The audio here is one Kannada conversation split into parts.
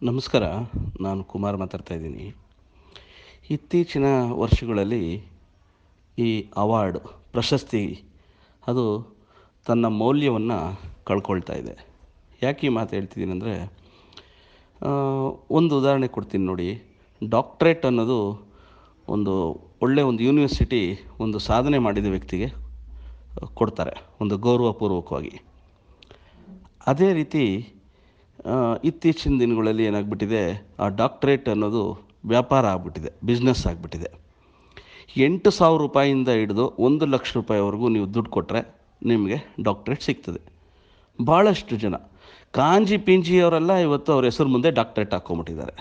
ನಮಸ್ಕಾರ. ನಾನು ಕುಮಾರ್ ಮಾತಾಡ್ತಾ ಇದ್ದೀನಿ. ಇತ್ತೀಚಿನ ವರ್ಷಗಳಲ್ಲಿ ಈ ಅವಾರ್ಡ್, ಪ್ರಶಸ್ತಿ ಅದು ತನ್ನ ಮೌಲ್ಯವನ್ನು ಕಳ್ಕೊಳ್ತಾ ಇದೆ. ಯಾಕೆ ಈ ಮಾತು ಹೇಳ್ತಿದ್ದೀನಿ ಅಂದರೆ, ಒಂದು ಉದಾಹರಣೆ ಕೊಡ್ತೀನಿ ನೋಡಿ. ಡಾಕ್ಟ್ರೇಟ್ ಅನ್ನೋದು ಒಂದು ಒಳ್ಳೆಯ ಒಂದು ಯೂನಿವರ್ಸಿಟಿ ಒಂದು ಸಾಧನೆ ಮಾಡಿದ ವ್ಯಕ್ತಿಗೆ ಕೊಡ್ತಾರೆ, ಒಂದು ಗೌರವಪೂರ್ವಕವಾಗಿ. ಅದೇ ರೀತಿ ಇತ್ತೀಚಿನ ದಿನಗಳಲ್ಲಿ ಏನಾಗ್ಬಿಟ್ಟಿದೆ, ಆ ಡಾಕ್ಟ್ರೇಟ್ ಅನ್ನೋದು ವ್ಯಾಪಾರ ಆಗಿಬಿಟ್ಟಿದೆ, ಬಿಸ್ನೆಸ್ ಆಗಿಬಿಟ್ಟಿದೆ. 8,000 ರೂಪಾಯಿಂದ ಹಿಡಿದು 1,00,000 ರೂಪಾಯಿವರೆಗೂ ನೀವು ದುಡ್ಡು ಕೊಟ್ಟರೆ ನಿಮಗೆ ಡಾಕ್ಟ್ರೇಟ್ ಸಿಗ್ತದೆ. ಭಾಳಷ್ಟು ಜನ ಕಾಂಜಿ ಪಿಂಜಿಯವರೆಲ್ಲ ಇವತ್ತು ಅವ್ರ ಹೆಸರು ಮುಂದೆ ಡಾಕ್ಟ್ರೇಟ್ ಹಾಕ್ಕೊಂಬಿಟ್ಟಿದ್ದಾರೆ.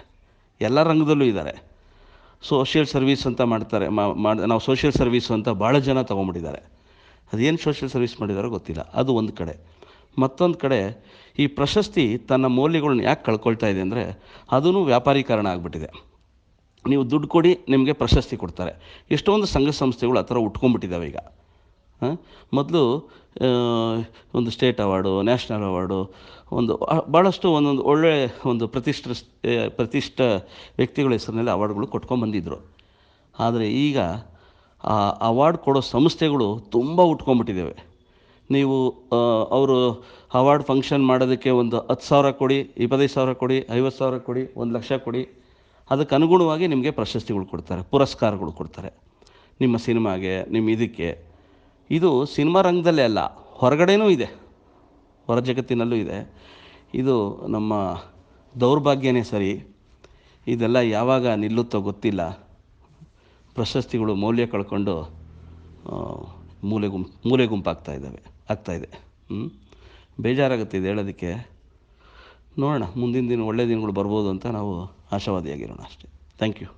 ಎಲ್ಲ ರಂಗದಲ್ಲೂ ಇದ್ದಾರೆ. ಸೋಷಿಯಲ್ ಸರ್ವೀಸ್ ಅಂತ ಮಾಡ್ತಾರೆ, ನಾವು ಸೋಷಿಯಲ್ ಸರ್ವೀಸು ಅಂತ ಭಾಳ ಜನ ತೊಗೊಂಬಿಟ್ಟಿದ್ದಾರೆ. ಅದೇನು ಸೋಷಿಯಲ್ ಸರ್ವೀಸ್ ಮಾಡಿದಾರೋ ಗೊತ್ತಿಲ್ಲ. ಅದು ಒಂದು ಕಡೆ. ಮತ್ತೊಂದು ಕಡೆ ಈ ಪ್ರಶಸ್ತಿ ತನ್ನ ಮೌಲ್ಯಗಳನ್ನ ಯಾಕೆ ಕಳ್ಕೊಳ್ತಾ ಇದೆ ಅಂದರೆ, ಅದೂ ವ್ಯಾಪಾರೀಕರಣ ಆಗಿಬಿಟ್ಟಿದೆ. ನೀವು ದುಡ್ಡು ಕೊಡಿ, ನಿಮಗೆ ಪ್ರಶಸ್ತಿ ಕೊಡ್ತಾರೆ. ಎಷ್ಟೊಂದು ಸಂಘ ಸಂಸ್ಥೆಗಳು ಆ ಥರ ಉಟ್ಕೊಂಡ್ಬಿಟ್ಟಿದ್ದಾವೆ ಈಗ. ಮೊದಲು ಒಂದು ಸ್ಟೇಟ್ ಅವಾರ್ಡು, ನ್ಯಾಷನಲ್ ಅವಾರ್ಡು, ಭಾಳಷ್ಟು ಒಂದೊಂದು ಒಳ್ಳೆಯ ಒಂದು ಪ್ರತಿಷ್ಠ ವ್ಯಕ್ತಿಗಳ ಹೆಸರಿನಲ್ಲಿ ಅವಾರ್ಡ್ಗಳು ಕೊಟ್ಕೊಂಡ್ಬಂದಿದ್ದರು. ಆದರೆ ಈಗ ಆ ಅವಾರ್ಡ್ ಕೊಡೋ ಸಂಸ್ಥೆಗಳು ತುಂಬ ಉಟ್ಕೊಂಡ್ಬಿಟ್ಟಿದ್ದಾವೆ. ನೀವು ಅವರು ಅವಾರ್ಡ್ ಫಂಕ್ಷನ್ ಮಾಡೋದಕ್ಕೆ ಒಂದು 10,000 ಕೊಡಿ, 25,000 ಕೊಡಿ, 50,000 ಕೊಡಿ, 1,00,000 ಕೊಡಿ. ಅದಕ್ಕೆ ಅನುಗುಣವಾಗಿ ನಿಮಗೆ ಪ್ರಶಸ್ತಿಗಳು ಕೊಡ್ತಾರೆ, ಪುರಸ್ಕಾರಗಳು ಕೊಡ್ತಾರೆ. ನಿಮ್ಮ ಸಿನಿಮಾಗೆ, ನಿಮ್ಮ ಇದಕ್ಕೆ. ಇದು ಸಿನಿಮಾ ರಂಗದಲ್ಲೇ ಅಲ್ಲ, ಹೊರಗಡೆನೂ ಇದೆ, ಹೊರ ಜಗತ್ತಿನಲ್ಲೂ ಇದೆ. ಇದು ನಮ್ಮ ದೌರ್ಭಾಗ್ಯನೇ ಸರಿ. ಇದೆಲ್ಲ ಯಾವಾಗ ನಿಲ್ಲುತ್ತೋ ಗೊತ್ತಿಲ್ಲ. ಪ್ರಶಸ್ತಿಗಳು ಮೌಲ್ಯ ಕಳ್ಕೊಂಡು ಮೂಲೆ ಆಗ್ತಾಯಿದೆ. ಬೇಜಾರಾಗುತ್ತೆ ಇದು ಹೇಳೋದಕ್ಕೆ. ನೋಡೋಣ, ಮುಂದಿನ ದಿನ ಒಳ್ಳೆಯ ದಿನಗಳು ಬರ್ಬೋದು ಅಂತ ನಾವು ಆಶಾವಾದಿಯಾಗಿರೋಣ ಅಷ್ಟೇ. Thank you.